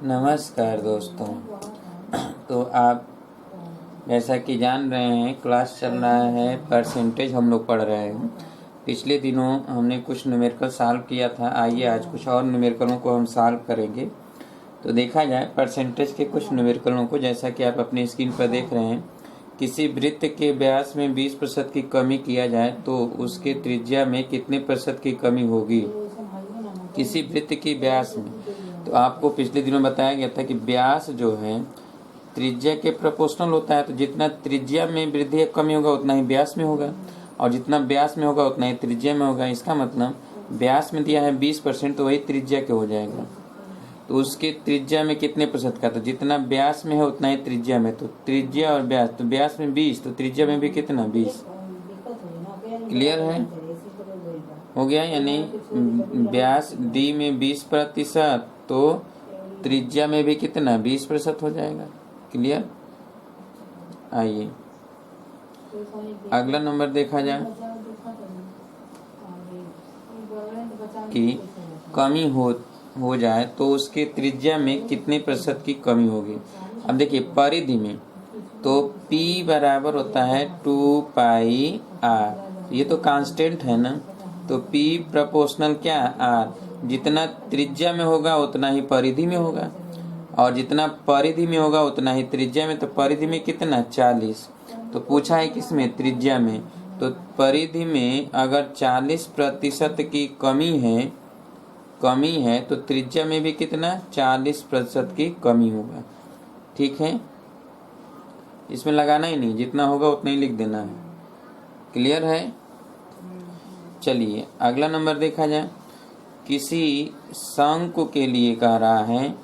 नमस्कार दोस्तों। तो आप जैसा कि जान रहे हैं क्लास चल रहा है, परसेंटेज हम लोग पढ़ रहे हैं। पिछले दिनों हमने कुछ न्यूमेरिकल सॉल्व किया था। आइए आज कुछ और न्यूमेरिकलों को हम सॉल्व करेंगे। तो देखा जाए परसेंटेज के कुछ न्यूमेरिकलों को, जैसा कि आप अपनी स्क्रीन पर देख रहे हैं। किसी वृत्त के व्यास में 20% की कमी किया जाए तो उसके त्रिज्या में कितने प्रतिशत की कमी होगी। किसी वृत्त की व्यास में, तो आपको पिछले दिनों बताया गया था कि व्यास जो है त्रिज्या के प्रोपोर्शनल होता है। तो जितना त्रिज्या में वृद्धि या कमी होगा उतना ही व्यास में होगा, और जितना व्यास में होगा उतना ही त्रिज्या में होगा। इसका मतलब व्यास में दिया है 20%, तो वही त्रिज्या के हो जाएगा। तो उसके त्रिज्या में कितने प्रतिशत का, तो जितना व्यास में है उतना ही त्रिज्या में। तो त्रिज्या और व्यास, तो व्यास में 20 तो त्रिज्या में भी कितना 20। क्लियर है, हो गया। यानी व्यास डी में 20% तो त्रिज्या में भी कितना 20% हो जाएगा। क्लियर। आइए अगला नंबर देखा जाए कि कमी हो जाए तो उसके त्रिज्या में कितने प्रतिशत की कमी होगी। अब देखिए परिधि में तो P बराबर होता है 2πr। ये तो कांस्टेंट है ना, तो P प्रोपोर्शनल क्या R। जितना त्रिज्या में होगा उतना ही परिधि में होगा, और जितना परिधि में होगा उतना ही त्रिज्या में। तो परिधि में कितना 40। तो पूछा है किसमें, त्रिज्या में। तो परिधि में अगर 40% की कमी है तो त्रिज्या में भी कितना 40% की कमी होगा। ठीक है, इसमें लगाना ही नहीं, जितना होगा उतना ही लिख देना है। क्लियर है। चलिए अगला नंबर देखा जाए। किसी शंकु के लिए कह रहा है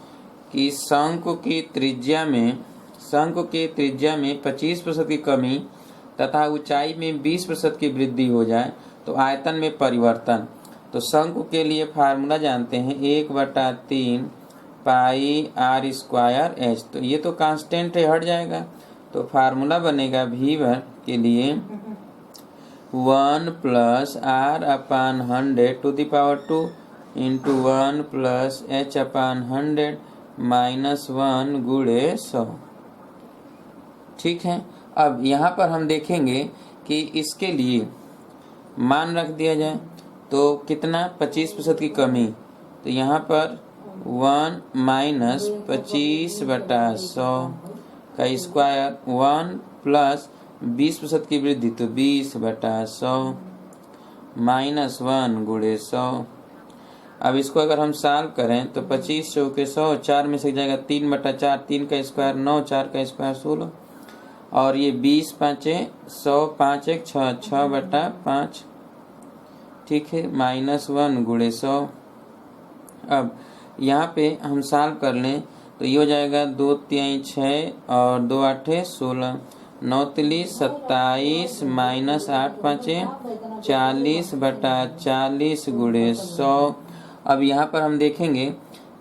कि शंकु की त्रिज्या में 25% की कमी तथा ऊंचाई में 20% की वृद्धि हो जाए तो आयतन में परिवर्तन। तो शंकु के लिए फार्मूला जानते हैं, 1/3 पाई r स्क्वायर h। तो ये तो कांस्टेंट है, हट जाएगा। तो फार्मूला बनेगा v1 के लिए 1 + r/100 to the power 2 into 1 + h/100 - 1 गुणे 100। ठीक है। अब यहाँ पर हम देखेंगे कि इसके लिए मान रख दिया जाए तो कितना 25% की कमी। तो यहाँ पर 1 - 25/100 का स्क्वायर 1 + 20% की वृद्धि तो 20/100 - 1 गुणे 100। अब इसको अगर हम सॉल्व करें तो 25 चौके 100, 4 में से जाएगा 3/4, 3 का स्क्वायर 9, 4 का स्क्वायर 16, और ये 20 × 5 = 100, 5 × 1 = 6, 6/5। ठीक है, -1 गुणे 100। अब यहाँ पे हम सॉल्व कर लें तो ये हो जाएगा 2 × 3 = 6 और 2 × 8 = 16, 9 × 3 = 27 - 8 × 5 = 40/40 गुणे 100। अब यहाँ पर हम देखेंगे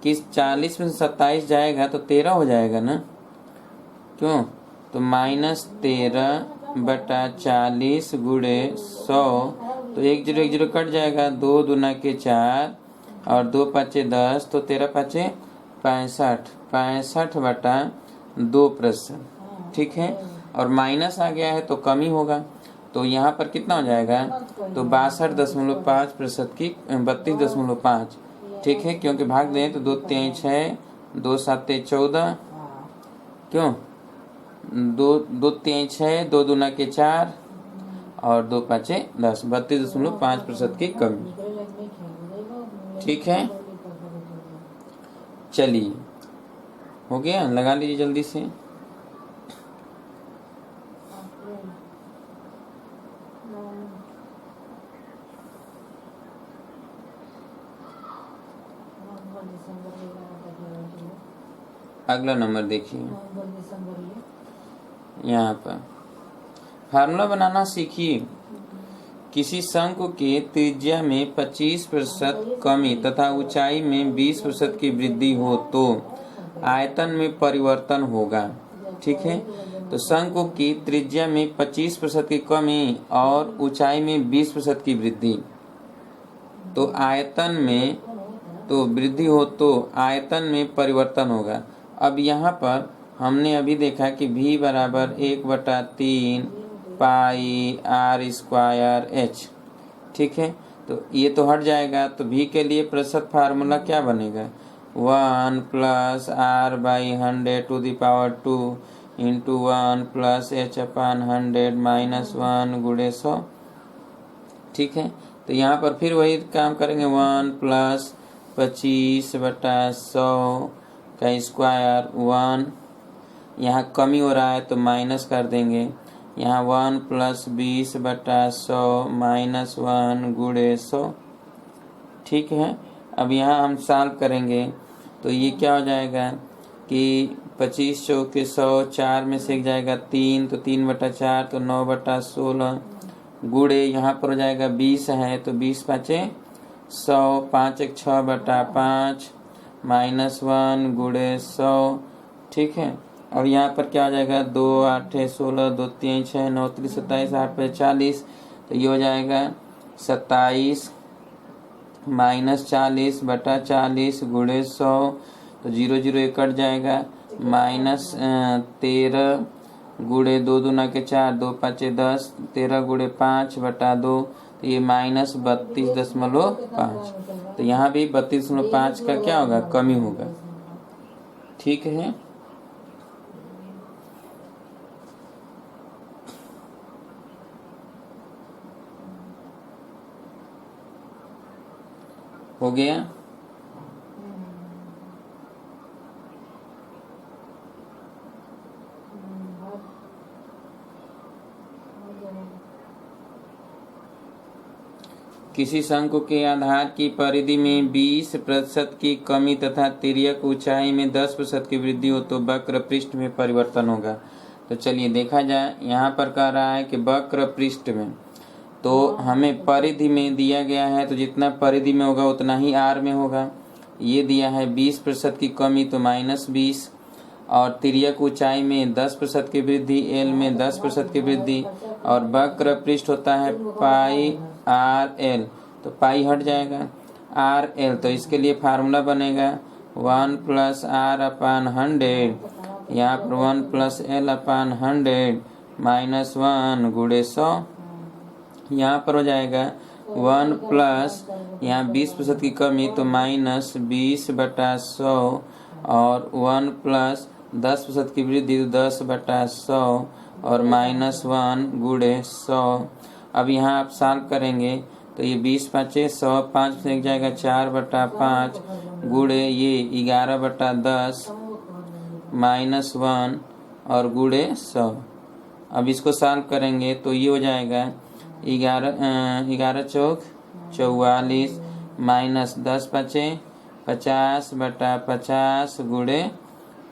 कि 40 में से 27 जाएगा तो 13 हो जाएगा ना, क्यों। तो -13/40 गुणे 100। तो 1 0 1 0 कट जाएगा, 2 दूना के 4 और 2 5 10, तो 13 5 65, 65/2%। ठीक है, और माइनस आ गया है तो कमी होगा। तो यहाँ पर कितना हो जाएगा, तो 62.5% की 32.5। ठीक है, क्योंकि भाग दें तो 2 × 3 = 6, 2 × 7 = 14, क्यों 2 × 3 = 6, 2 दूना के 4 और 2 5 10, 32.5% की कमी। ठीक है, चलिए हो गया, लगा लीजिए जल्दी से। अगला नंबर देखिए, यहाँ पर फार्मूला बनाना सीखिए। किसी शंकु के त्रिज्या में 25% कमी तथा ऊंचाई में 20% की वृद्धि हो तो आयतन में परिवर्तन होगा। ठीक है, तो शंकु की त्रिज्या में 25% की कमी और ऊंचाई में 20% की वृद्धि, तो आयतन में तो वृद्धि हो तो आयतन में परिवर्तन होगा। अब यहाँ पर हमने अभी देखा कि v बराबर 1/3 पाई r स्क्वायर h, ठीक है। तो ये तो हट जाएगा, तो v के लिए प्रतिशत फार्मूला क्या बनेगा, 1 + r/100⁻² इंटू 1 + h/100 -1 गुणे 100, ठीक है। तो यहाँ पर फिर वही काम करेंगे, 1 + 25/100 का स्क्वायर, 1 यहाँ कमी हो रहा है तो माइनस कर देंगे, यहाँ 1 + 20/100 -1 गुणे 100, ठीक है। अब यहाँ हम सॉल्व करेंगे तो ये क्या हो जाएगा कि 25 चौके 100, 4 में से एक जाएगा 3, तो 3/4 तो 9/16 गुणे यहाँ पर हो जाएगा 20 है तो 20 5 100, 5 1 6/5 -1 गुणे 100, ठीक है। अब यहाँ पर क्या हो जाएगा, 2 8 16, 2 3 6 9 3 27, 8 5 40, तो ये हो जाएगा 27 -40/40 गुणे 100, तो 0 0 कट जाएगा, -13 गुणे 2 दूना के 4, 2 5 10, 13 गुणे 5/2, तो ये -32.5, तो यहाँ भी 32.5 का क्या होगा, कमी होगा, ठीक है। हो गया। किसी शंकु के आधार की परिधि में 20% की कमी तथा तिर्यक ऊंचाई में 10% की वृद्धि हो तो वक्र पृष्ठ में परिवर्तन होगा। तो चलिए देखा जाए, यहाँ पर कह रहा है कि वक्र पृष्ठ में, तो हमें परिधि में दिया गया है, तो जितना परिधि में होगा उतना ही r में होगा। ये दिया है 20% की कमी तो -20, और तिर्यक ऊंचाई में 10% की वृद्धि, l में 10% की वृद्धि, और वक्र पृष्ठ होता है पाई RL, तो पाई हट जाएगा, RL, तो इसके लिए फार्मूला बनेगा 1 + r/100, यहाँ पर 1 + l/100 -1 गुणे 100, यहाँ पर हो जाएगा 1 प्लस यहाँ 20% की कमी तो -20/100, और 1 + 10% की वृद्धि तो 10/100 और -1 गुणे 100। अब यहाँ आप सॉल्व करेंगे तो ये 20 5 100, 5 से एक जाएगा 4/5 गुणे ये 11/10 -1 और गुणे 100। अब इसको सॉल्व करेंगे तो ये हो जाएगा 11 चौक 44 -10 5 50/50 गुणे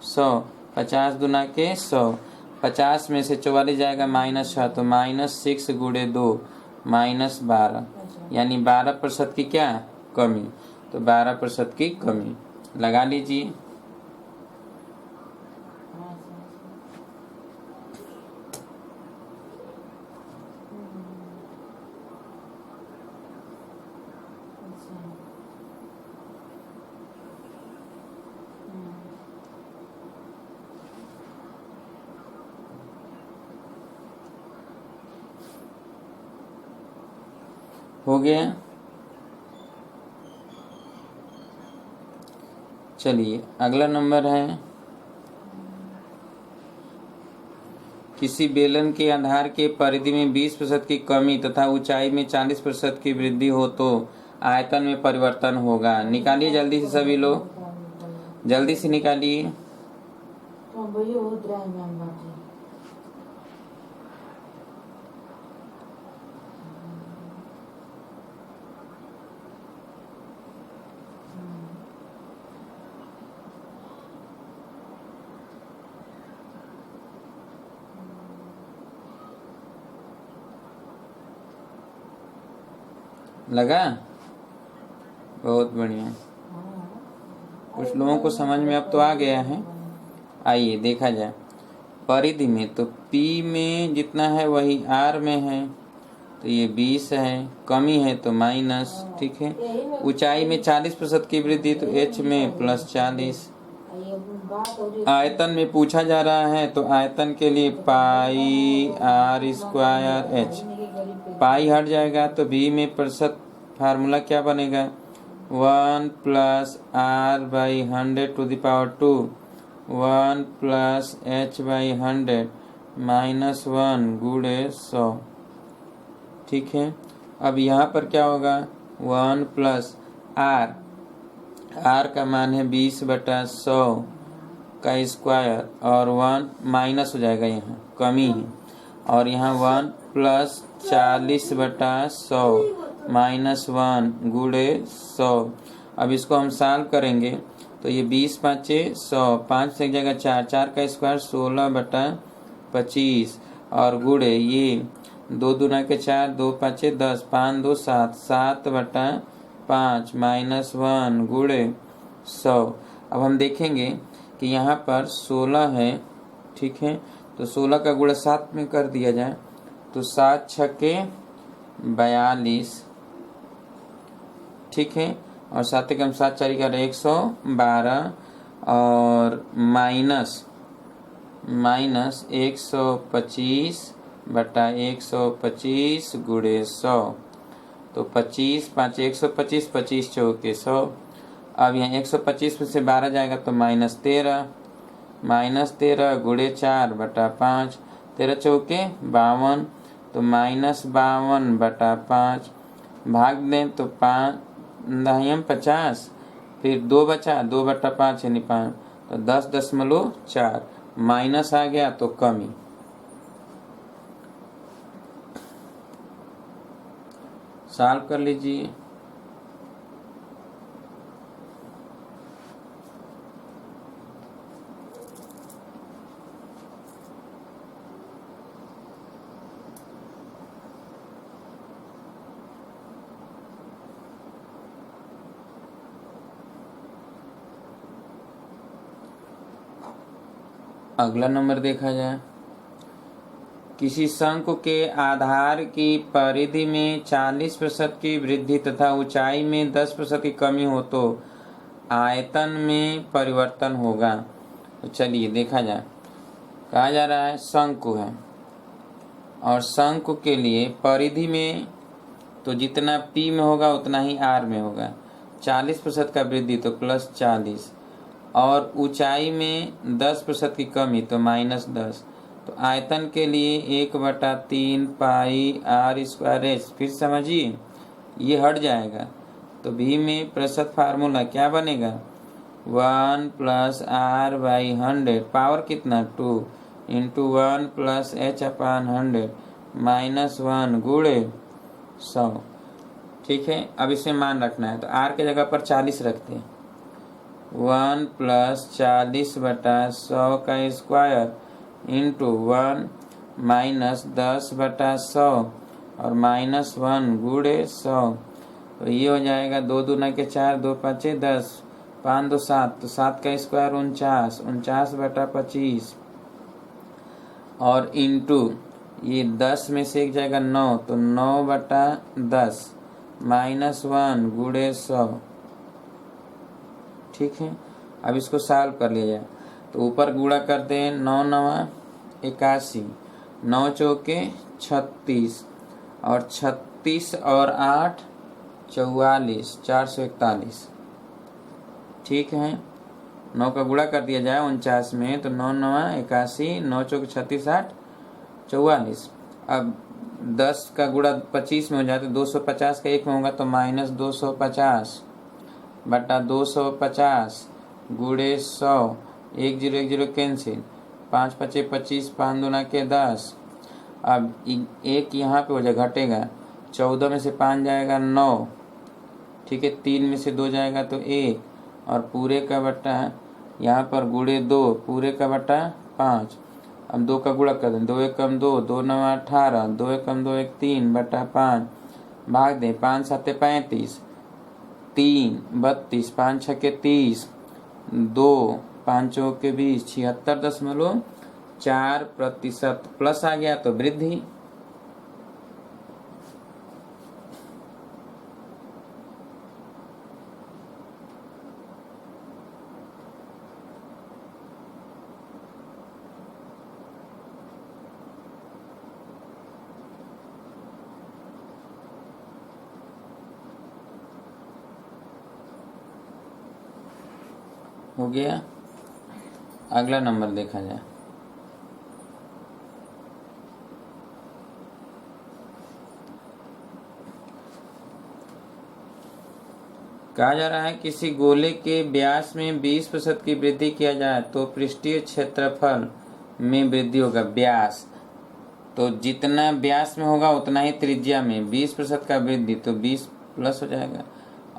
100, 50 दूना के 100, 50 में से 44 जाएगा -6 तो -6 गुणे 2 -12, यानी 12% की क्या कमी, तो 12% की कमी लगा लीजिए। हो गया। चलिए अगला नंबर है, किसी बेलन के आधार के परिधि में 20% की कमी तथा ऊंचाई में 40% की वृद्धि हो तो आयतन में परिवर्तन होगा। निकालिए जल्दी से सभी लोग, जल्दी से निकालिए। लगा, बहुत बढ़िया, कुछ लोगों को समझ में अब तो आ गया है। आइए देखा जाए, परिधि में तो P में जितना है वही R में है, तो ये 20 है, कमी है तो माइनस। ठीक है, ऊंचाई में 40% की वृद्धि तो h में प्लस 40। आयतन में पूछा जा रहा है तो आयतन के लिए पाई आर स्क्वायर एच, पाई हट जाएगा तो v में प्रतिशत फार्मूला क्या बनेगा 1 plus r by 100⁻², 1 plus h by 100 minus 1 गुणे 100। ठीक है, अब यहाँ पर क्या होगा 1 प्लस आर, आर का मान है 20/100 का स्क्वायर और 1 माइनस हो जाएगा, यहाँ कमी है, और यहाँ 1 प्लस 40/100 माइनस 1 गुणे 100। अब इसको हम सॉल्व करेंगे तो ये 20 5 100, 5 से एक जगह 4, 4 का स्क्वायर 16/25 और गुणे ये 2 दूना के 4, 2 5 10, 5 2 7, 7/5 माइनस 1 गुणे 100। अब हम देखेंगे कि यहाँ पर 16 है। ठीक है, तो 16 का गुणा 7 में कर दिया जाए तो 7 छक्के 42। ठीक है, और 7 एकम 7 4 का 112 और माइनस 125/125 गुणे 100, तो 25 5 125, 25 चौके 100। अब यहाँ 125 में से 12 जाएगा तो -13, -13 गुणे 4/5, 13 चौके 52, तो -52/5 भाग दें तो 5 दाहियम 50, फिर 2 बचा, 2/5 यानी 5, तो 10.4 माइनस आ गया तो कमी। सॉल्व कर लीजिए। अगला नंबर देखा जाए, किसी शंकु के आधार की परिधि में 40% की वृद्धि तथा ऊंचाई में 10% की कमी हो तो आयतन में परिवर्तन होगा। तो चलिए देखा जाए, कहा जा रहा है शंकु है और शंकु के लिए परिधि में तो जितना P में होगा उतना ही R में होगा, 40% का वृद्धि तो +40 और ऊंचाई में 10% की कमी तो -10। तो आयतन के लिए 1/3 पाई आर स्क्वायर एच, फिर समझिए ये हट जाएगा तो V में प्रतिशत फार्मूला क्या बनेगा 1 प्लस आर बाई 100, पावर कितना 2 इंटू 1 प्लस h/100 माइनस 1 गुणे 100। ठीक है, अब इसमें मान रखना है तो R के जगह पर 40 रखते हैं, 1 प्लस 40/100 का स्क्वायर इंटू 1 माइनस 10/100 और माइनस 1 गुणे 100, तो ये हो जाएगा 2 दूना के 4, 2 5 10, 5 2 7, तो 7 का स्क्वायर 49, 49/25 और इंटू ये 10 में से एक जाएगा 9, तो 9/10 माइनस 1 गुणे 100। ठीक है, अब इसको सॉल्व कर लिया जाए तो ऊपर गुणा करते हैं 9 9 81, 9 चौके 36 और 36 और 8 44, 441। ठीक है, 9 का गुणा कर दिया जाए 49 में तो 9 9 81, 9 चौके 36, 8 44। अब 10 का गुणा 25 में हो जाए तो 250 का 1 में होगा तो -250/250 गुणे 100, 1 0 1 0 कैंसिल, 5 5 25, 5 दूना के 10। अब एक यहाँ पे हो जाए घटेगा, 14 में से 5 जाएगा 9। ठीक है, 3 में से 2 जाएगा तो 1 और पूरे का बटा यहाँ पर गुणे 2, पूरे का बटा 5। अब 2 का गुणा कर दें, 2 एकम 2, 2 9 18, 2 एकम 2 1 3/5 भाग दें, 5 7 35, 3 32, 5 6 के 30, 2 5 के 20, 76.4% प्लस आ गया तो वृद्धि। हो गया। अगला नंबर देखा जाए। कहा जा रहा है किसी गोले के व्यास में 20% की वृद्धि किया जाए तो पृष्ठीय क्षेत्रफल में वृद्धि होगा। व्यास तो जितना व्यास में होगा उतना ही त्रिज्या में 20% का वृद्धि, तो 20 प्लस हो जाएगा।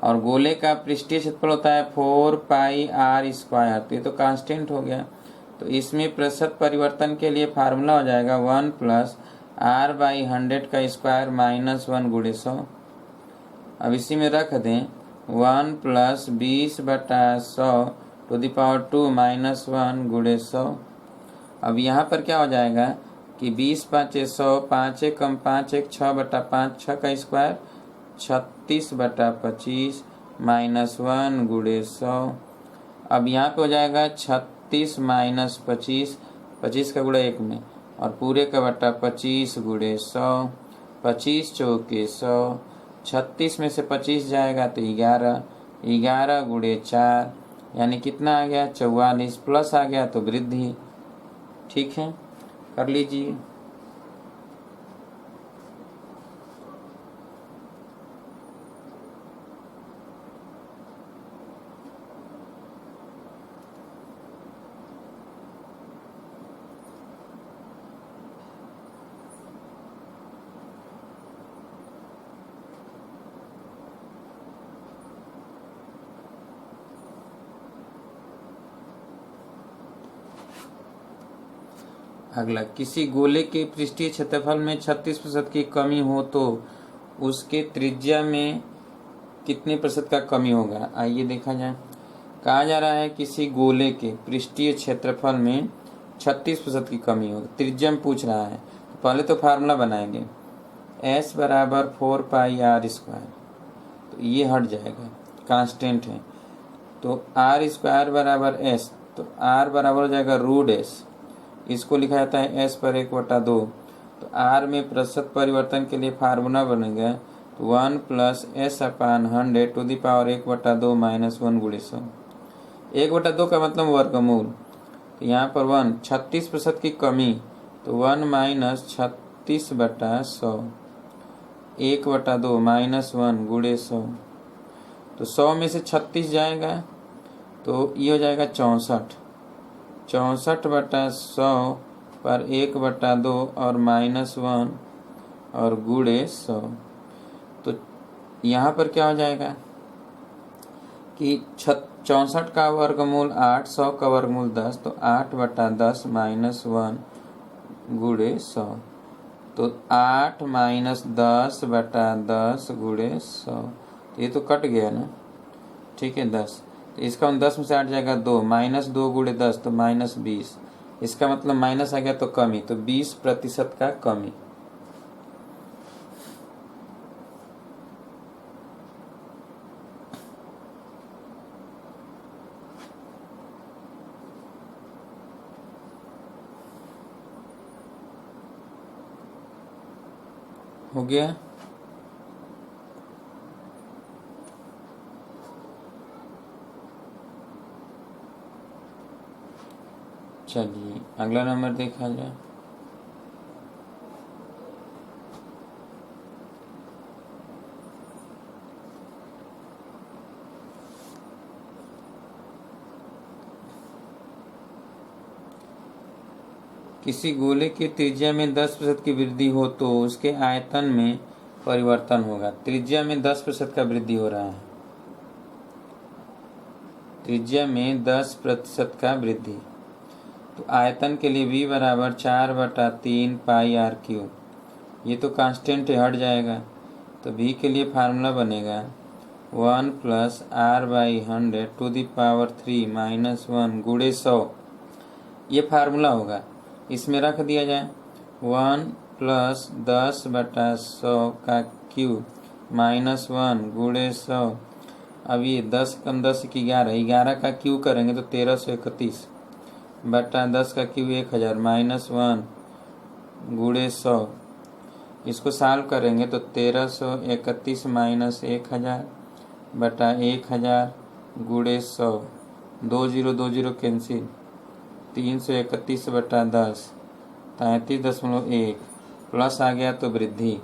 और गोले का पृष्ठीय क्षेत्रफल होता है 4πr², तो ये तो कांस्टेंट हो गया। तो इसमें प्रतिशत परिवर्तन के लिए फार्मूला हो जाएगा 1 + r/100 का स्क्वायर -1 × 100। अब इसी में रख दें 1 + 20/100 टू द पावर 2 -1 × 100। अब यहाँ पर क्या हो जाएगा कि 20 × 5 = 100, 5 × 1 = 5, 1 6/5, 6 का स्क्वायर 36/25 -1 × 100। अब यहाँ पे हो जाएगा 36 - 25, 25 का गुणा 1 में और पूरे का बटा 25 × 100, 25 चौके 100, 36 में से 25 जाएगा तो 11, 11 × 4 यानी कितना आ गया 44, प्लस आ गया तो वृद्धि। ठीक है, कर लीजिए। अगला, किसी गोले के पृष्ठीय क्षेत्रफल में 36% की कमी हो तो उसके त्रिज्या में कितने प्रतिशत का कमी होगा। आइए देखा जाए। कहा जा रहा है किसी गोले के पृष्ठीय क्षेत्रफल में 36% की कमी होगी, त्रिज्या में पूछ रहा है। तो पहले तो फार्मूला बनाएंगे s = 4πr², तो ये हट जाएगा, कांस्टेंट है। तो r² = s, तो r बराबर हो जाएगा √s। इसको लिखा जाता है s पर 1/2। तो r में प्रतिशत परिवर्तन के लिए फार्मूला बनेगा तो 1 + s/100 टू द पावर 1/2 -1 × 100। 1/2 का मतलब वर्गमूल। तो यहाँ पर 1 36% की कमी, तो 1 - 36/100, 1/2 -1 × 100। तो 100 में से 36 जाएगा तो ये हो जाएगा 64, 64/100 पर 1/2 और -1 और गुणे 100। तो यहाँ पर क्या हो जाएगा कि 64 का वर्गमूल 8, 100 का वर्गमूल 10, तो 8/10 -1 गुणे 100। तो 8 - 10/10 गुणे 100, तो ये तो कट गया ना। ठीक है, 10, तो इसका 10 में से 8 जाएगा 2, -2 × 10 तो -20। इसका मतलब माइनस आ गया तो कमी, तो 20% का कमी। हो गया। चलिए अगला नंबर देखा जाए। किसी गोले की त्रिज्या में 10% की वृद्धि हो तो उसके आयतन में परिवर्तन होगा। त्रिज्या में 10% का वृद्धि हो रहा है, त्रिज्या में 10% का वृद्धि। तो आयतन के लिए v = 4/3 πr³। ये तो कांस्टेंट हट जाएगा, तो v के लिए फार्मूला बनेगा 1 + r/100 टू द पावर 3 -1 × 100। ये फार्मूला होगा, इसमें रख दिया जाए 1 + 10/100 का क्यूब -1 × 100। अब ये 10 कम 10 = 11, 11 का क्यूब करेंगे तो 1331 बटा 10 का क्यूब 1000 -1 × 100। इसको सॉल्व करेंगे तो 1331 - 1000 बटा 1000 × 100, दो जीरो कैंसिल, 331/10, 33.1 प्लस आ गया तो वृद्धि,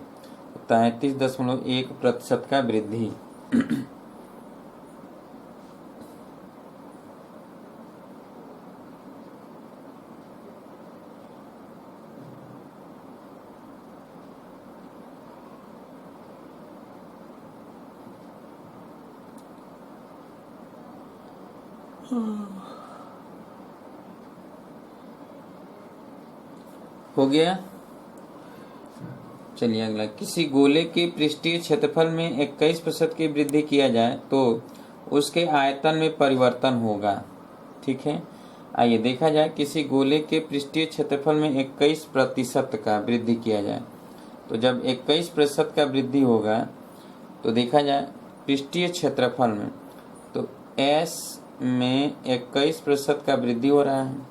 33.1% का वृद्धि। हो गया। चलिए अगला, किसी गोले के पृष्ठीय क्षेत्रफल में 21% की वृद्धि किया जाए तो उसके आयतन में परिवर्तन होगा। ठीक है, आइए देखा जाए, किसी गोले के पृष्ठीय क्षेत्रफल में 21% का वृद्धि किया जाए तो जब 21% का वृद्धि होगा तो देखा जाए पृष्ठीय क्षेत्रफल में, तो S में 21% का वृद्धि हो रहा है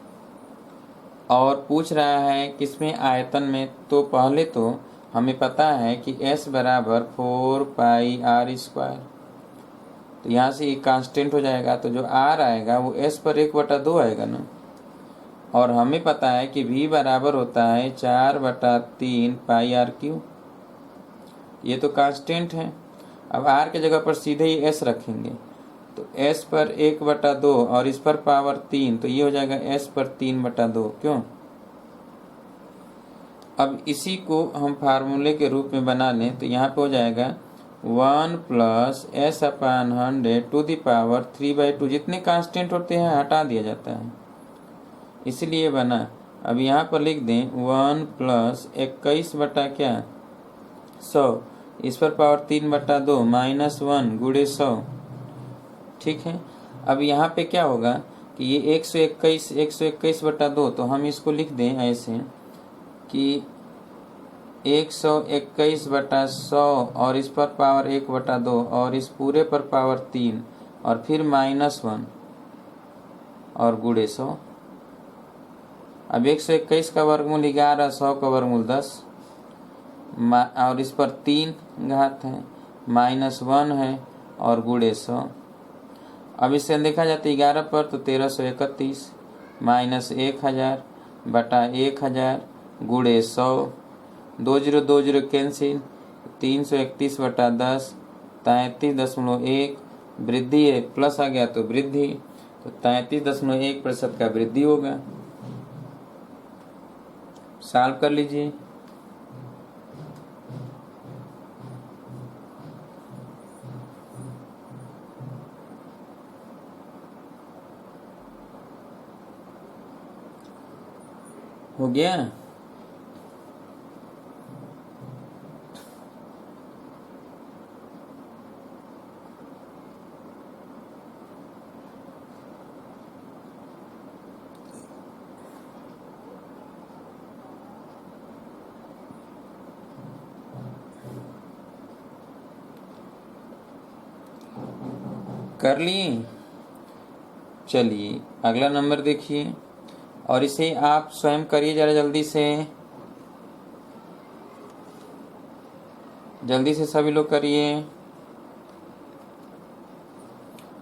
और पूछ रहा है किसमें, आयतन में। तो पहले तो हमें पता है कि S बराबर 4πr², तो यहाँ से ये कांस्टेंट हो जाएगा, तो जो R आएगा वो S पर 1/2 आएगा ना। और हमें पता है कि V बराबर होता है 4/3πr³, ये तो कांस्टेंट है। अब R के जगह पर सीधे ही S रखेंगे, तो S पर 1/2 और इस पर पावर 3, तो ये हो जाएगा S पर 3/2। क्यों? अब इसी को हम फार्मूले के रूप में बना लें तो यहाँ पे हो जाएगा 1 + S/100 3/2। जितने कांस्टेंट होते हैं हटा दिया जाता है, इसलिए बना। अब यहाँ पर लिख दें 1 + 21 बटा क्या 100, इस पर पावर 3/2 -1 गुणे 100। ठीक है, अब यहाँ पे क्या होगा कि ये 121/2, तो हम इसको लिख दें ऐसे कि 121/100 और इस पर पावर 1/2 और इस पूरे पर पावर 3 और फिर -1 और गुणे 100। अब 121 का वर्गमूल 11, 100 का वर्गमूल 10 और इस पर 3 घात है, -1 है और गुणे 100। अब इससे देखा जाता है 11 पर तो 1331 -1000 बटा 1000 गुणे 100, 20 कैंसिल, 331/10, 33.1 वृद्धि है, प्लस आ गया तो वृद्धि, तो 33.1% का वृद्धि होगा। सॉल्व कर लीजिए। हो गया। कर लिए। चलिए अगला नंबर देखिए और इसे आप स्वयं करिए जरा जल्दी से सभी लोग करिए।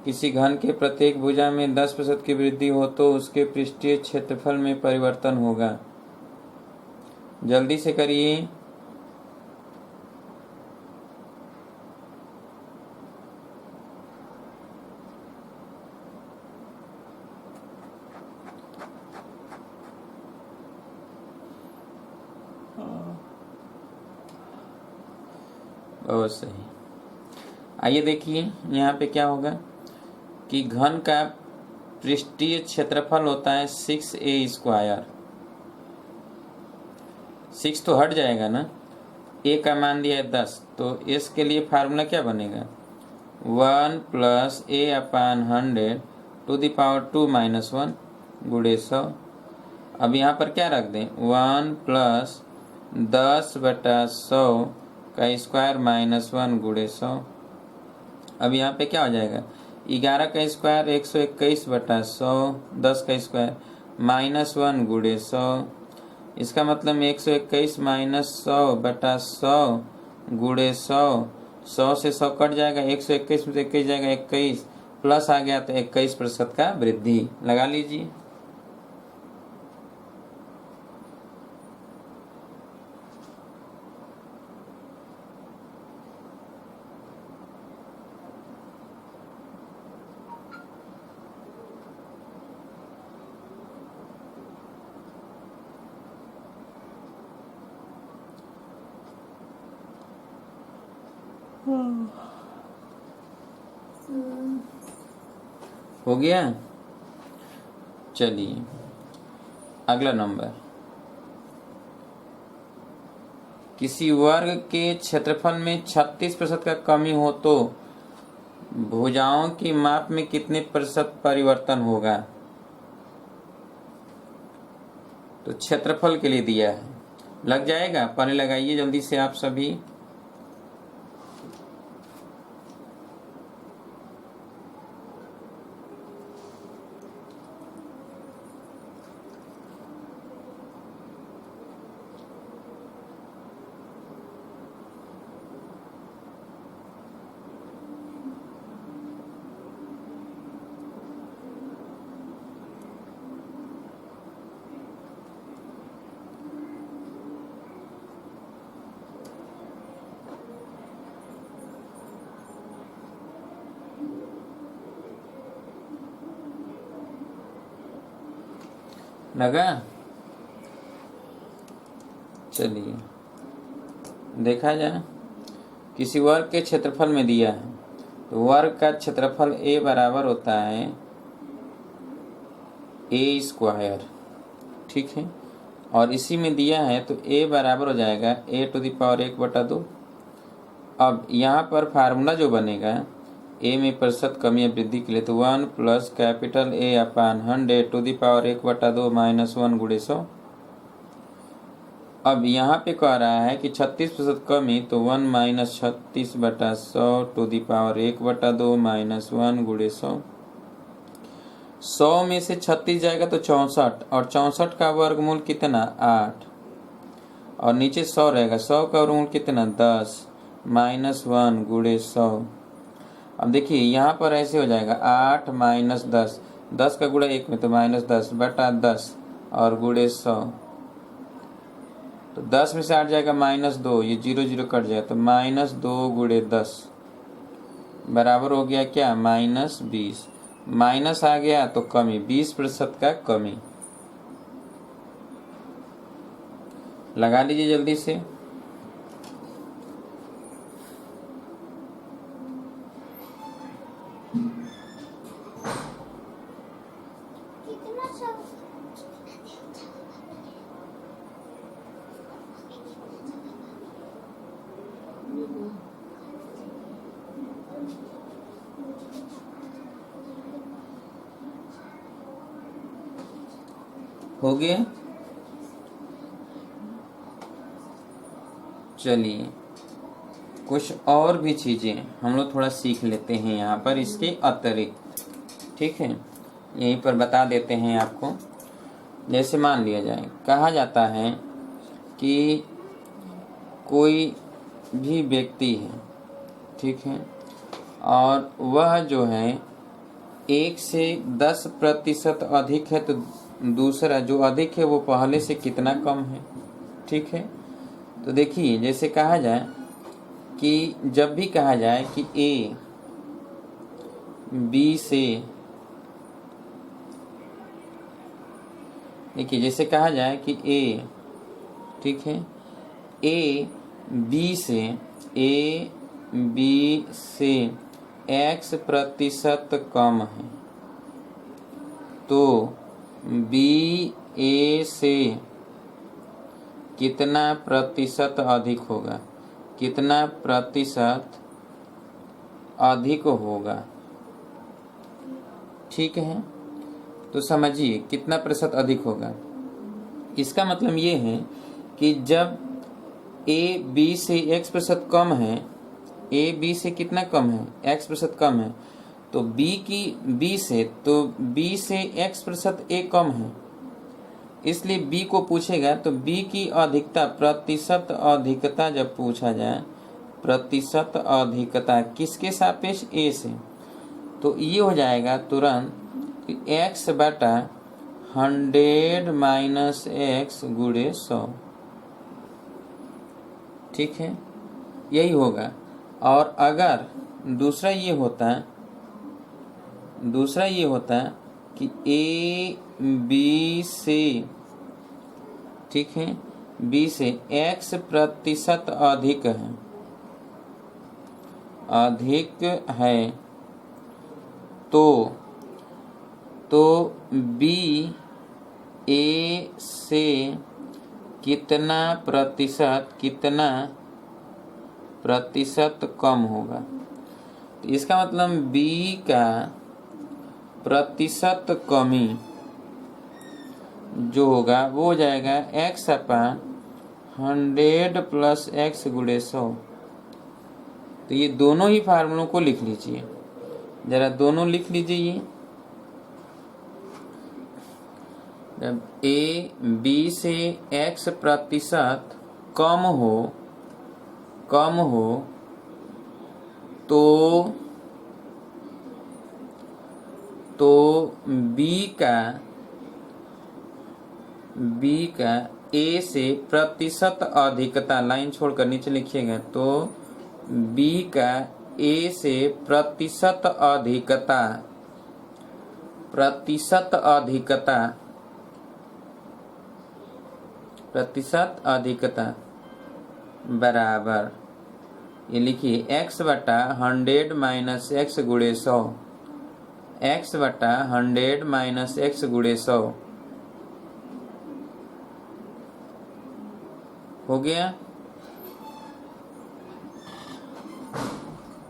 किसी घन के प्रत्येक भुजा में 10% की वृद्धि हो तो उसके पृष्ठीय क्षेत्रफल में परिवर्तन होगा। जल्दी से करिए। बहुत सही। आइए देखिए यहाँ पे क्या होगा कि घन का पृष्ठीय क्षेत्रफल होता है 6a²। 6 तो हट जाएगा ना, a का मान दिया है 10, तो s के लिए फार्मूला क्या बनेगा 1 + a/100 2 - 1 गुणे 100। अब यहाँ पर क्या रख दें 1 + 10/100 का स्क्वायर -1 गुणे 100। अब यहाँ पे क्या हो जाएगा 11 का स्क्वायर 121/100, 10 का स्क्वायर -1 गुणे 100। इसका मतलब 121 - 100/100 गुणे 100। 100 से 100 कट जाएगा, 121 में से 21 जाएगा 21, प्लस आ गया तो 21% का वृद्धि लगा लीजिए। हो गया। चलिए अगला नंबर, किसी वर्ग के क्षेत्रफल में 36% का कमी हो तो भुजाओं की माप में कितने प्रतिशत परिवर्तन होगा। तो क्षेत्रफल के लिए दिया है, लग जाएगा, पहले लगाइए जल्दी से आप सभी। लगा। चलिए देखा जाए, किसी वर्ग के क्षेत्रफल में दिया है तो वर्ग का क्षेत्रफल a बराबर होता है a स्क्वायर, ठीक है। और इसी में दिया है तो a बराबर हो जाएगा a⁴1/2। अब यहाँ पर फार्मूला जो बनेगा a में प्रतिशत कमी या वृद्धि के लिए तो 1 + कैपिटल A/100⁴1/2 -1 × 100। अब यहाँ पे कह रहा है कि 36% कमी तो 1 - 36/100⁴1/2 -1 × 100। 100 में से 36 जाएगा तो 64, और 64 का वर्गमूल कितना 8, और नीचे 100 रहेगा, 100 का वर्गमूल कितना 10 -1 × 100। अब देखिए यहाँ पर ऐसे हो जाएगा 8 - 10, 10 का गुणा 1 में तो -10/10 और गुणे 100, तो 10 में से 8 जाएगा -2, ये 0 0 कट जाएगा तो -2 × 10 बराबर हो गया क्या -20। माइनस आ गया तो कमी, 20% का कमी लगा लीजिए जल्दी से। हो गया। चलिए कुछ और भी चीजें हम लोग थोड़ा सीख लेते हैं यहाँ पर इसके अतिरिक्त, ठीक है, यहीं पर बता देते हैं आपको। जैसे मान लिया जाए, कहा जाता है कि कोई भी व्यक्ति है, ठीक है, और वह जो है 1 से 10% अधिक है तो दूसरा जो अधिक है वो पहले से कितना कम है, ठीक है। तो देखिए जैसे कहा जाए कि जब भी कहा जाए कि A B से, देखिए जैसे कहा जाए कि A, ठीक है, A B से X% कम है तो B A से कितना प्रतिशत अधिक होगा, कितना प्रतिशत अधिक होगा, ठीक है। तो समझिए कितना प्रतिशत अधिक होगा, इसका मतलब ये है कि जब A B से X% कम है, A B से कितना कम है X% कम है, तो B की B से, तो B से X% A कम है, इसलिए B को पूछेगा तो B की अधिकता, प्रतिशत अधिकता जब पूछा जाए, प्रतिशत अधिकता किसके सापेक्ष A से, तो ये हो जाएगा तुरंत कि x बटा 100 माइनस x गुणे 100। ठीक है, यही होगा। और अगर दूसरा ये होता है कि a b से, ठीक है, b से x प्रतिशत अधिक है तो b a से कितना प्रतिशत कम होगा। तो इसका मतलब b का प्रतिशत कमी जो होगा वो हो जाएगा x अपान 100 प्लस x गुणे 100। तो ये दोनों ही फार्मूलों को लिख लीजिए, जरा दोनों लिख लीजिए। जब a b से x प्रतिशत कम हो तो b का a से प्रतिशत अधिकता, लाइन छोड़कर नीचे लिखिएगा, तो b का a से प्रतिशत अधिकता बराबर, ये लिखिए x बटा 100 माइनस x गुणे 100, x बटा 100 माइनस x गुणे 100 हो गया।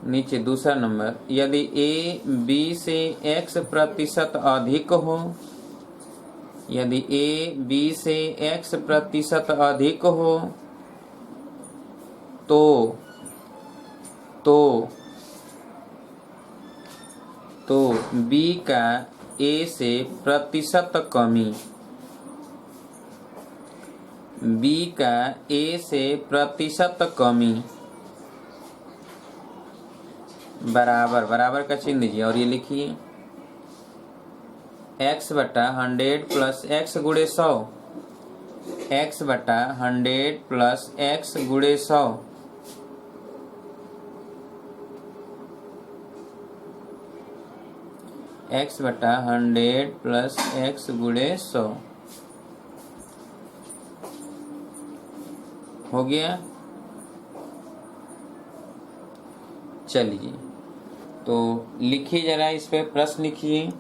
नीचे दूसरा नंबर, यदि a b से x प्रतिशत अधिक हो, यदि a b से x प्रतिशत अधिक हो तो b का a से प्रतिशत कमी, b का a से प्रतिशत कमी बराबर का चिन्ह दीजिए और ये लिखिए x बटा 100 प्लस x गुणे 100, x बटा 100 प्लस x गुणे 100, x बटा 100 प्लस x गुणे 100 हो गया। चलिए तो लिखिए जरा, इस पे प्रश्न लिखिए।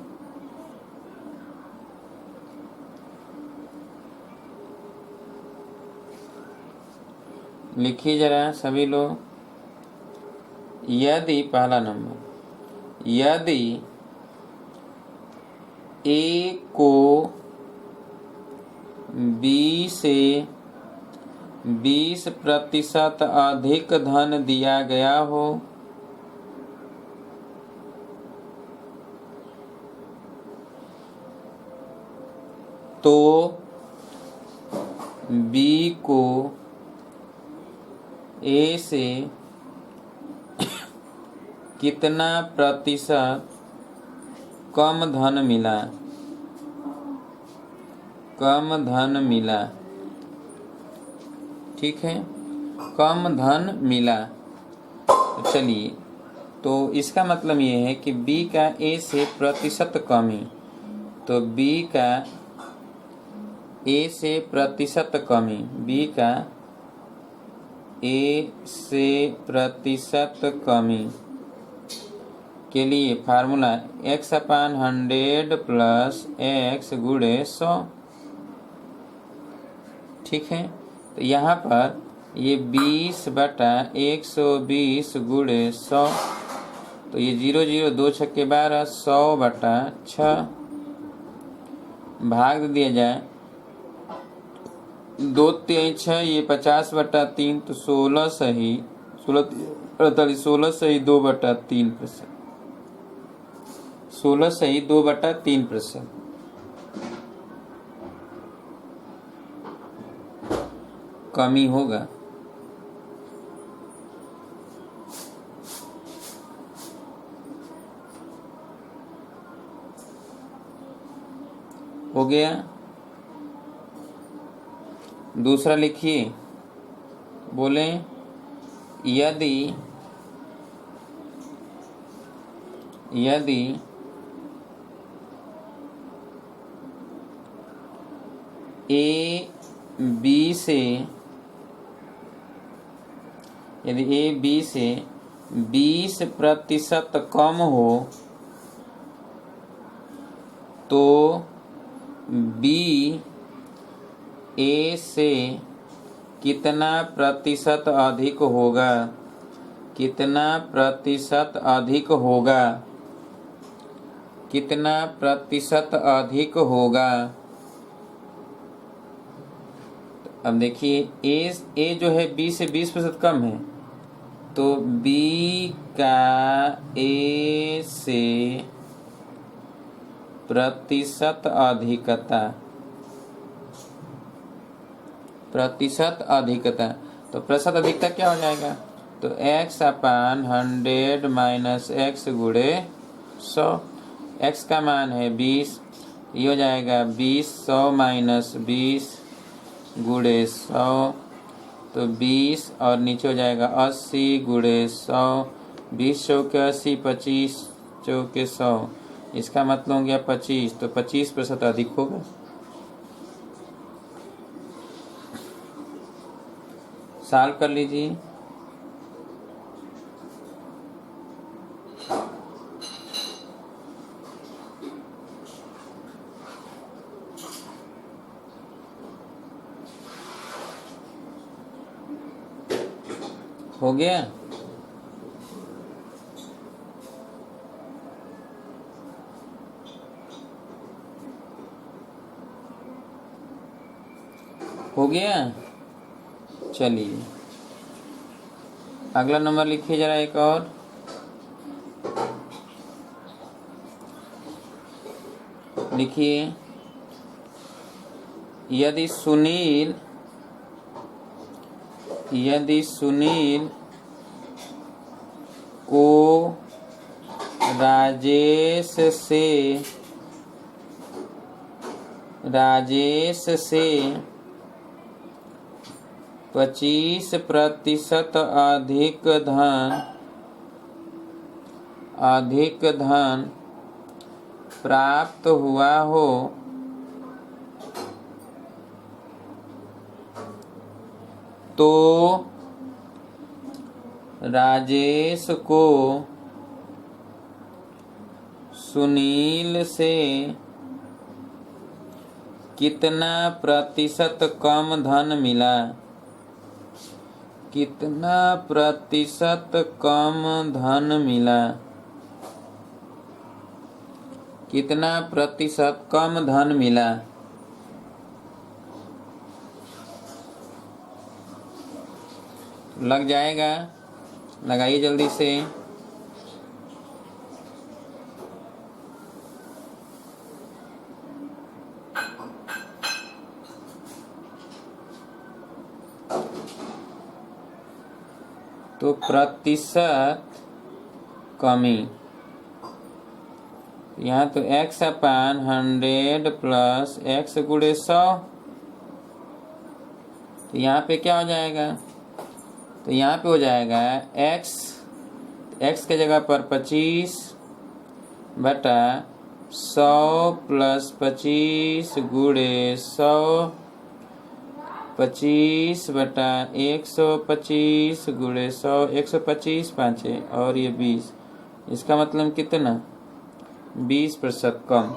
लिखिए जरा सभी लोग। यदि पहला नंबर, यदि A को B से 20% अधिक धन दिया गया हो तो B को A से कितना प्रतिशत कम धन मिला, ठीक है, कम धन मिला। तो चलिए, तो इसका मतलब ये है कि B का A से प्रतिशत कमी, तो B का A से प्रतिशत कमी, B का A से प्रतिशत कमी के लिए फार्मूला x अपान 100 प्लस x गुणे 100, ठीक है। तो यहाँ पर ये 20 बटा 120 गुणे 100, तो ये 0 0 2 छक्के 12, 100 बटा 6 भाग दिया जाए, 2 3 6, ये 50 बटा 3, तो 16 सही 2 बटा 3%, 16 सही 2 बटा 3% कमी होगा। हो गया। दूसरा लिखिए, बोले यदि ए बी से 20% कम हो तो बी ए से कितना प्रतिशत अधिक होगा? कितना प्रतिशत अधिक होगा? कितना प्रतिशत अधिक होगा? अब देखिए, ए जो है बी से 20% कम है, तो बी का ए से प्रतिशत अधिकता, तो प्रतिशत अधिकता क्या हो जाएगा? तो x/100 माइनस x गुणे 100। x का मान है 20, ये हो जाएगा 20, 100 माइनस 20 गुणे 100, तो 20 और नीचे हो जाएगा 80 गुणे 100। 20 चौके 80, 25 चौके 100, इसका मतलब हो गया 25, तो 25% अधिक होगा। सॉल्व कर लीजिए। हो गया। हो गया। चलिए अगला नंबर लिखिए जरा एक और। लिखिए, यदि सुनील को राजेश से 25% अधिक धन प्राप्त हुआ हो तो राजेश को सुनील से कितना प्रतिशत कम धन मिला? कितना प्रतिशत कम धन मिला? कितना प्रतिशत कम धन मिला? लग जाएगा, लगाइए जल्दी से। तो प्रतिशत कमी, यहाँ तो x/100 प्लस x गुणे 100, तो यहाँ पे क्या हो जाएगा? तो यहाँ पे हो जाएगा x के जगह पर 25 बटा 100 प्लस 25 गुणे 100, 25 बटा 125 गुणे 100, 125 पाँचे और ये 20, इसका मतलब कितना? 20% कम।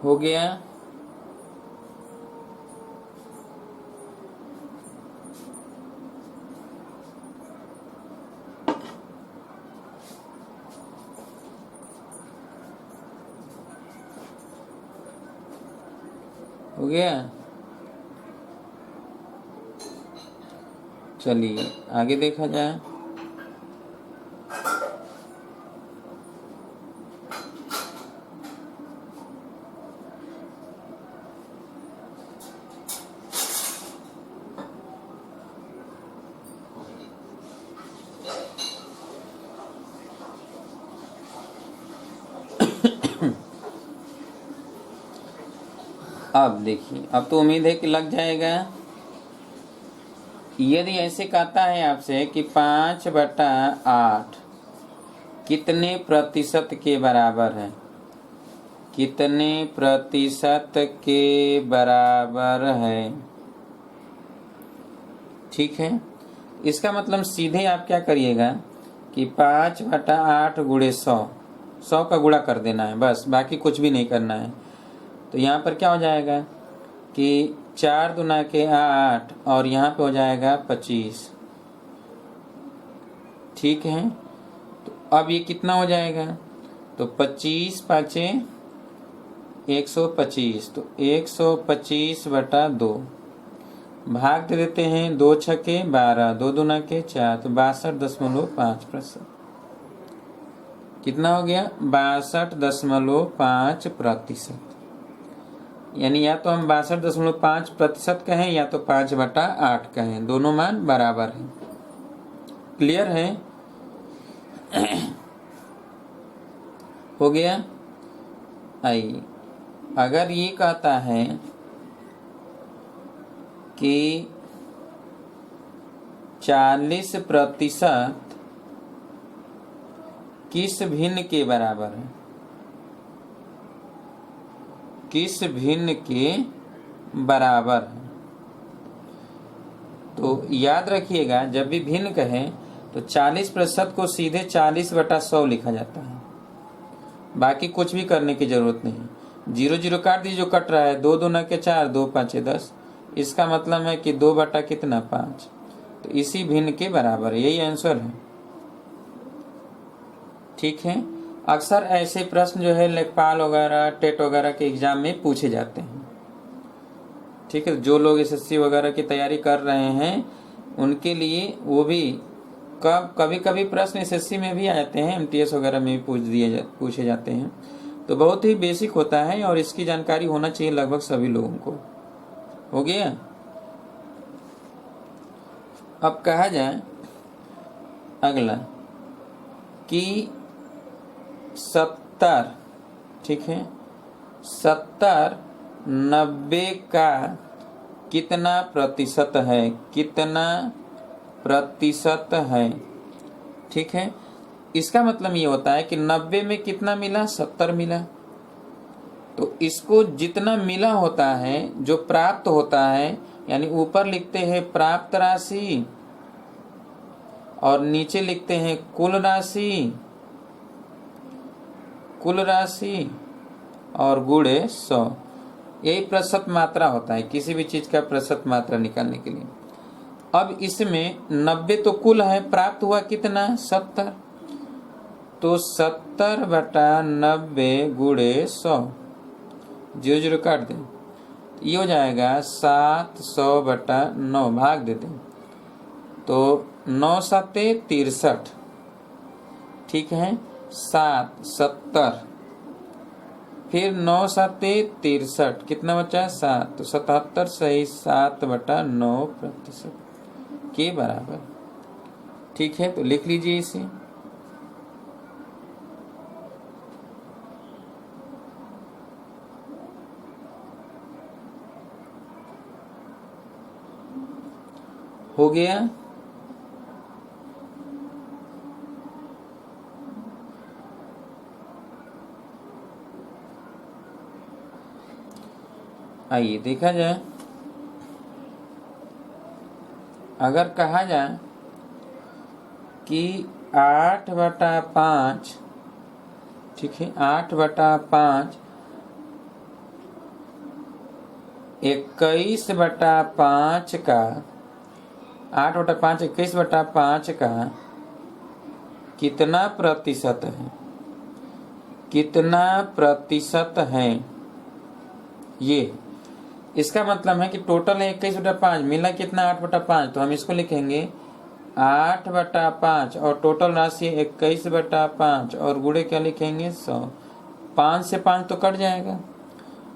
हो गया। हो गया। चलिए आगे देखा जाए। अब देखिए, अब तो उम्मीद है कि लग जाएगा। यदि ऐसे कहता है आपसे कि 5/8 कितने प्रतिशत के बराबर है, कितने प्रतिशत के बराबर है, ठीक है। इसका मतलब सीधे आप क्या करिएगा कि 5/8 गुणे 100 का गुणा कर देना है, बस, बाकी कुछ भी नहीं करना है। तो यहाँ पर क्या हो जाएगा कि 4 दूना के 8 और यहाँ पे हो जाएगा 25, ठीक है। तो अब ये कितना हो जाएगा, तो 25 पाँचे 125, तो 125/2 भाग दे देते हैं, 2 छक्के 12, 2 दूना के 4, तो 62.5%। कितना हो गया, 62.5%। यानी या तो हम 62.5% कहें या तो 5/8 कहें, दोनों मान बराबर हैं। क्लियर है? हो गया। आइए, अगर ये कहता है कि 40% किस भिन्न के बराबर है, किस भिन्न के बराबर है, तो याद रखिएगा जब भी भिन्न कहें तो 40% को सीधे 40/100 लिखा जाता है, बाकी कुछ भी करने की जरूरत नहीं। 0 0 काट दीजिए, जो कट रहा है, 2 दूना के 4, 2 पाँचे 10, इसका मतलब है कि 2 बटा कितना 5, तो इसी भिन्न के बराबर है, यही आंसर है, ठीक है। अक्सर ऐसे प्रश्न जो है लेखपाल वगैरह टेट वगैरह के एग्जाम में पूछे जाते हैं, ठीक है। जो लोग एसएससी वगैरह की तैयारी कर रहे हैं उनके लिए वो भी कभी कभी प्रश्न एसएससी में भी आ जाते हैं, एमटीएस वगैरह में भी पूछे जाते हैं। तो बहुत ही बेसिक होता है और इसकी जानकारी होना चाहिए लगभग सभी लोगों को। हो गया। अब कहा जाए अगला कि 70, ठीक है, 70 90 का कितना प्रतिशत है, कितना प्रतिशत है, ठीक है। इसका मतलब ये होता है कि 90 में कितना मिला, 70 मिला। तो इसको जितना मिला होता है, जो प्राप्त होता है, यानी ऊपर लिखते हैं प्राप्त राशि और नीचे लिखते हैं कुल राशि, कुल राशि और गुणे 100। यही प्रतिशत मात्रा होता है किसी भी चीज का प्रतिशत मात्रा निकालने के लिए। अब इसमें 90 तो कुल है, प्राप्त हुआ कितना 70, तो 70/90 गुणे 100, 0 0 काट दें, ये हो जाएगा 700/9, भाग देते हैं तो 9 7 63, ठीक है। 7 70, फिर 9 7 63, कितना बचा 7, तो 77 सही 7/9% के बराबर, ठीक है। तो लिख लीजिए इसे। हो गया। आइए देखा जाए, अगर कहा जाए कि 8/5, ठीक है, 8/5 21/5 का, 8/5 21/5 का कितना प्रतिशत है, कितना प्रतिशत है ये। इसका मतलब है कि टोटल है 21/5, मिला कितना 8/5, तो हम इसको लिखेंगे 8/5 और टोटल राशि 21/5 और गुणे क्या लिखेंगे 100। 5 से 5 तो कट जाएगा,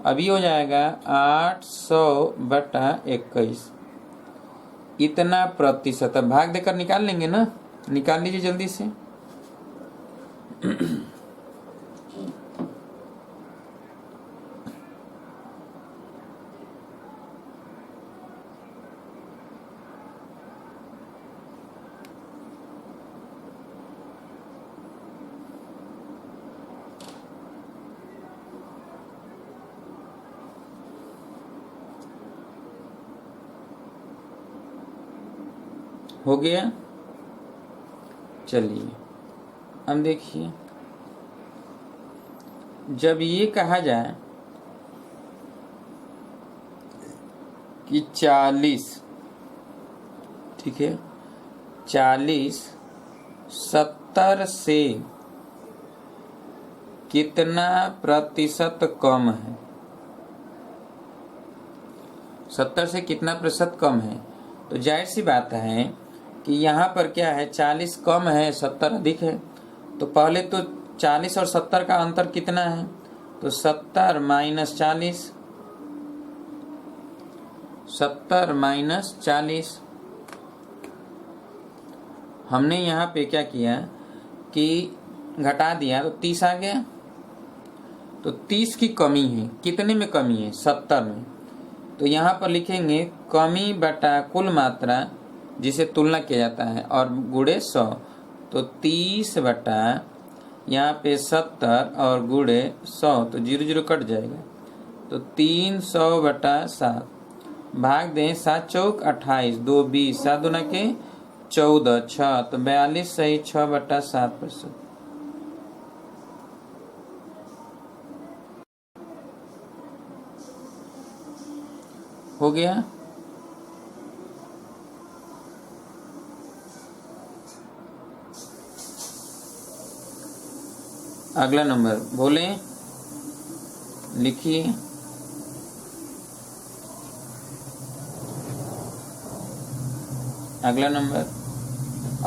अभी हो जाएगा 800/21, इतना प्रतिशत। अब भाग देकर निकाल लेंगे ना, निकाल लीजिए जल्दी से। हो गया। चलिए अब देखिए, जब ये कहा जाए कि 40, ठीक है, 40 70 से कितना प्रतिशत कम है, 70 से कितना प्रतिशत कम है, तो जाहिर सी बात है कि यहाँ पर क्या है, 40 कम है 70 अधिक है। तो पहले तो 40 और 70 का अंतर कितना है, तो 70 माइनस 40, 70 माइनस 40। हमने यहाँ पे क्या किया कि घटा दिया तो 30 आ गया। तो 30 की कमी है, कितने में कमी है, 70 में। तो यहाँ पर लिखेंगे कमी बटा कुल मात्रा जिसे तुलना किया जाता है और गुणे 100। तो 30 बटा यहाँ पे 70 और गुणे 100, तो 0 0 कट जाएगा। तो 300 बटा 7 भाग दें 7 चौक 28, 2 20, 7 दूना के 14, 6, तो 42 सही 6 बटा 7%। हो गया। अगला नंबर बोले, लिखिए। अगला नंबर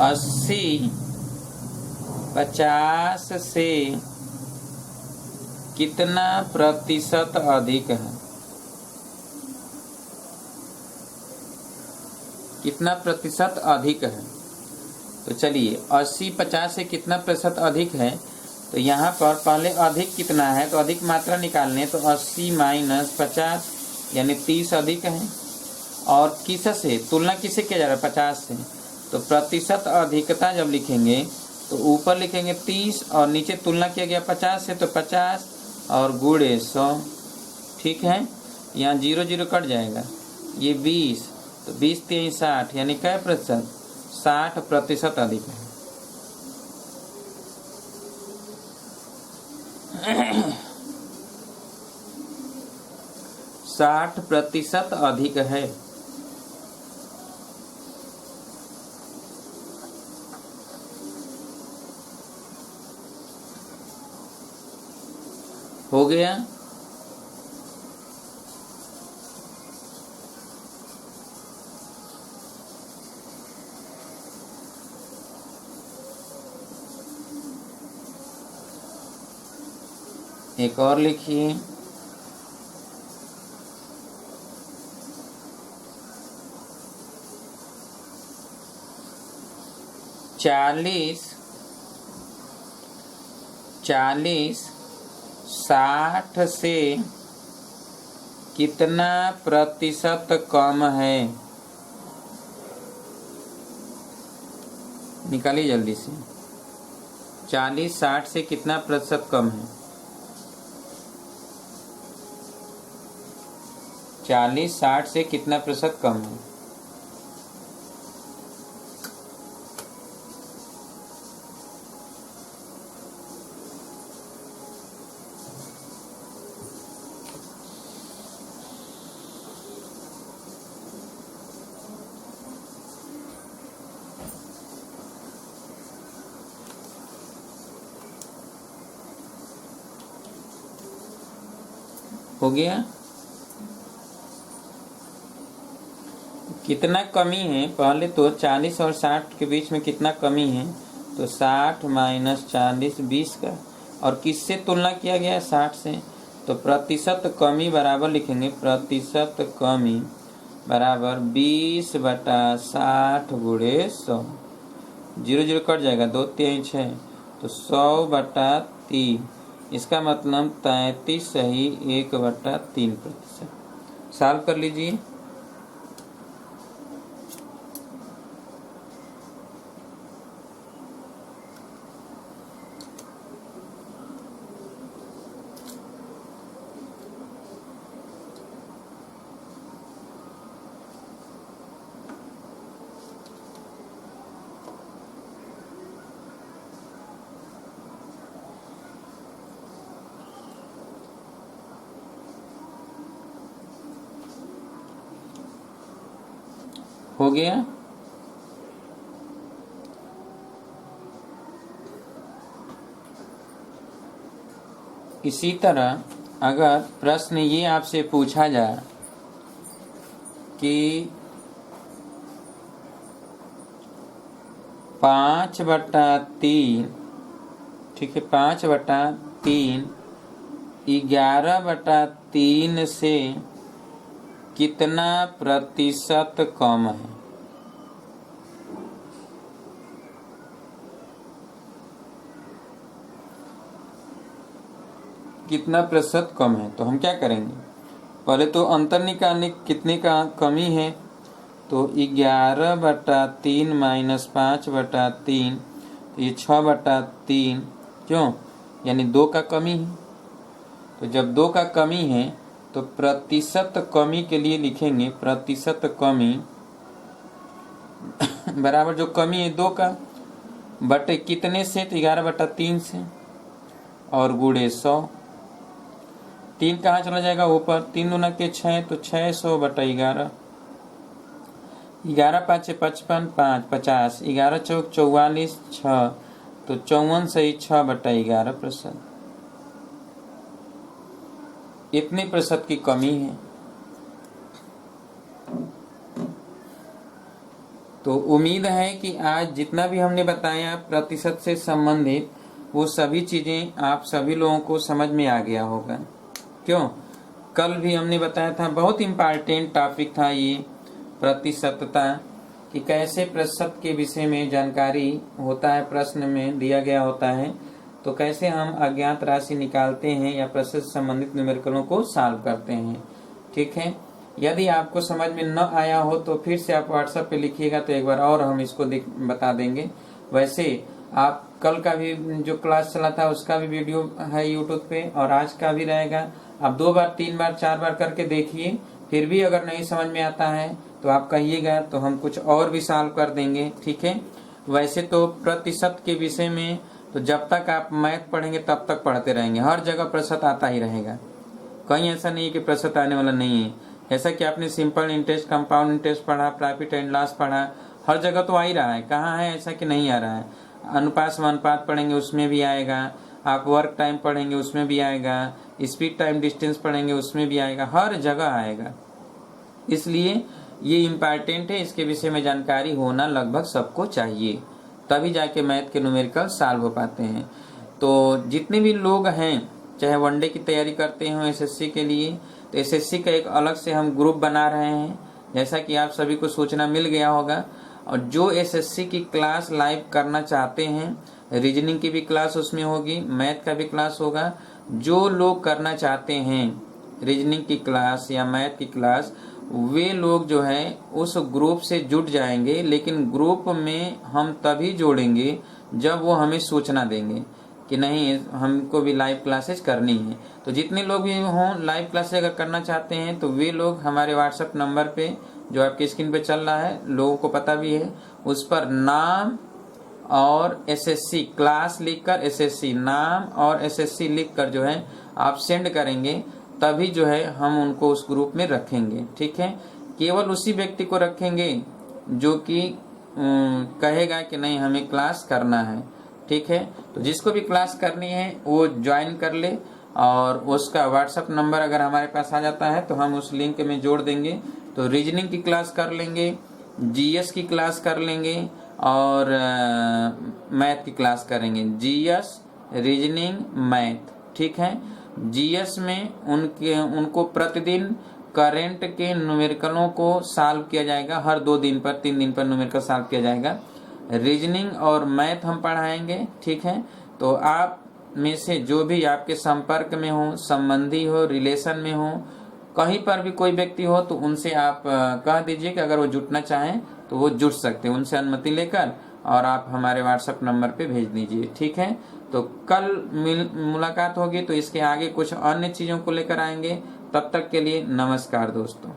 80 50 से कितना प्रतिशत अधिक है, कितना प्रतिशत अधिक है। तो चलिए 80 50 से कितना प्रतिशत अधिक है, तो यहाँ पर पहले अधिक कितना है, तो अधिक मात्रा निकालने, तो 80 माइनस 50 यानी 30 अधिक है। और किस से तुलना किसे किया जा रहा है, 50 से। तो प्रतिशत अधिकता जब लिखेंगे तो ऊपर लिखेंगे 30 और नीचे तुलना किया गया 50 से, तो 50 और गुणे 100, ठीक है। यहाँ 0 0 कट जाएगा, ये 20, तो 20 3 60 यानी क्या प्रतिशत, 60% अधिक है। 60% अधिक है। हो गया। एक और लिखिए, चालीस 60 से कितना प्रतिशत कम है, निकालिए जल्दी से। 40 60 से कितना प्रतिशत कम है, 40 60 से कितना प्रतिशत कम है। हो गया। कितना कमी है, पहले तो 40 और 60 के बीच में कितना कमी है, तो 60 माइनस 40 20 का, और किससे तुलना किया गया है, 60 से। तो प्रतिशत कमी बराबर लिखेंगे, प्रतिशत कमी बराबर 20 बटा 60 गुणे 100, 0 0 कट जाएगा, 2 3 6, तो 100 बटा 3, इसका मतलब 33 सही 1 बटा 3%। सॉल्व कर लीजिए। हो गया। इसी तरह अगर प्रश्न ये आपसे पूछा जाए कि 5/3, ठीक है, 5/3 11/3 से कितना प्रतिशत कम है? कितना प्रतिशत कम है? तो हम क्या करेंगे, पहले तो अंतर निकालने कितने का कमी है। तो 11/3 माइनस 5/3, तो ये 6/3, क्यों, यानी 2 का कमी है। तो जब 2 का कमी है तो प्रतिशत कमी के लिए लिखेंगे प्रतिशत कमी बराबर जो कमी है 2 का बटे कितने से, तो 11/3 से, और गुणे 100। 3 कहाँ चला जाएगा ऊपर, 3 दूना के 6, तो 600/11। 11 5 55, 5 50, 11 चौक 44, 6, तो 54 सही 6/11%। इतने प्रतिशत की कमी है। तो उम्मीद है कि आज जितना भी हमने बताया प्रतिशत से संबंधित वो सभी चीजें आप सभी लोगों को समझ में आ गया होगा। क्यों, कल भी हमने बताया था, बहुत इम्पोर्टेंट टॉपिक था ये प्रतिशतता, कि कैसे प्रतिशत के विषय में जानकारी होता है, प्रश्न में दिया गया होता है, तो कैसे हम अज्ञात राशि निकालते हैं या प्रतिशत संबंधित न्यूमेरिकलों को सॉल्व करते हैं। ठीक है, यदि आपको समझ में न आया हो तो फिर से आप व्हाट्सएप पे लिखिएगा, तो एक बार और हम इसको बता देंगे। वैसे आप कल का भी जो क्लास चला था उसका भी वीडियो है यूट्यूब पे, और आज का भी रहेगा। आप 2 बार 3 बार 4 बार करके देखिए, फिर भी अगर नहीं समझ में आता है तो आप कहिएगा, तो हम कुछ और भी सॉल्व कर देंगे। ठीक है, वैसे तो प्रतिशत के विषय में तो जब तक आप मैथ पढ़ेंगे तब तक पढ़ते रहेंगे, हर जगह प्रतिशत आता ही रहेगा, कहीं ऐसा नहीं है कि प्रतिशत आने वाला नहीं है। ऐसा कि आपने सिंपल इंटरेस्ट, कंपाउंड इंटरेस्ट पढ़ा, प्रॉफिट एंड लॉस पढ़ा, हर जगह तो आ ही रहा है, कहाँ है ऐसा कि नहीं आ रहा है। अनुपात समानुपात पढ़ेंगे उसमें भी आएगा, आप वर्क टाइम पढ़ेंगे उसमें भी आएगा, स्पीड टाइम डिस्टेंस पढ़ेंगे उसमें भी आएगा, हर जगह आएगा। इसलिए ये इम्पोर्टेंट है, इसके विषय में जानकारी होना लगभग सबको चाहिए, तभी जाके मैथ के न्यूमेरिकल सॉल्व हो पाते हैं। तो जितने भी लोग हैं, चाहे वनडे की तैयारी करते हो एसएससी के लिए, तो एसएससी का एक अलग से हम ग्रुप बना रहे हैं, जैसा कि आप सभी को सूचना मिल गया होगा। और जो एसएससी की क्लास लाइव करना चाहते हैं, रीजनिंग की भी क्लास उसमें होगी, मैथ का भी क्लास होगा। जो लोग करना चाहते हैं रीजनिंग की क्लास या मैथ की क्लास, वे लोग जो है उस ग्रुप से जुट जाएंगे, लेकिन ग्रुप में हम तभी जोड़ेंगे जब वो हमें सूचना देंगे कि नहीं हमको भी लाइव क्लासेस करनी है। तो जितने लोग भी हों लाइव क्लासेस अगर करना चाहते हैं तो वे लोग हमारे व्हाट्सएप नंबर पे जो आपके स्क्रीन पे चल रहा है, लोगों को पता भी है, उस पर नाम और एसएससी क्लास लिखकर, एसएससी नाम और एसएससी लिखकर जो है आप सेंड करेंगे, तभी जो है हम उनको उस ग्रुप में रखेंगे। ठीक है, केवल उसी व्यक्ति को रखेंगे जो कि कहेगा कि नहीं हमें क्लास करना है। ठीक है, तो जिसको भी क्लास करनी है वो ज्वाइन कर ले, और उसका व्हाट्सएप नंबर अगर हमारे पास आ जाता है तो हम उस लिंक में जोड़ देंगे। तो रीजनिंग की क्लास कर लेंगे, जीएस की क्लास कर लेंगे, और मैथ की क्लास करेंगे, जीएस, रीजनिंग, मैथ। ठीक है, जीएस में उनको प्रतिदिन करेंट के न्यूमेरिकलों को सॉल्व किया जाएगा, हर 2 दिन पर 3 दिन पर न्यूमेरिकल सॉल्व किया जाएगा। रीजनिंग और मैथ हम पढ़ाएंगे। ठीक है, तो आप में से जो भी आपके संपर्क में हो, संबंधी हो, रिलेशन में हो, कहीं पर भी कोई व्यक्ति हो, तो उनसे आप कह दीजिए कि अगर वो जुटना चाहें तो वो जुट सकते हैं, उनसे अनुमति लेकर, और आप हमारे व्हाट्सएप नंबर पे भेज दीजिए। ठीक है, तो कल मुलाकात होगी, तो इसके आगे कुछ अन्य चीज़ों को लेकर आएंगे। तब तक के लिए नमस्कार दोस्तों।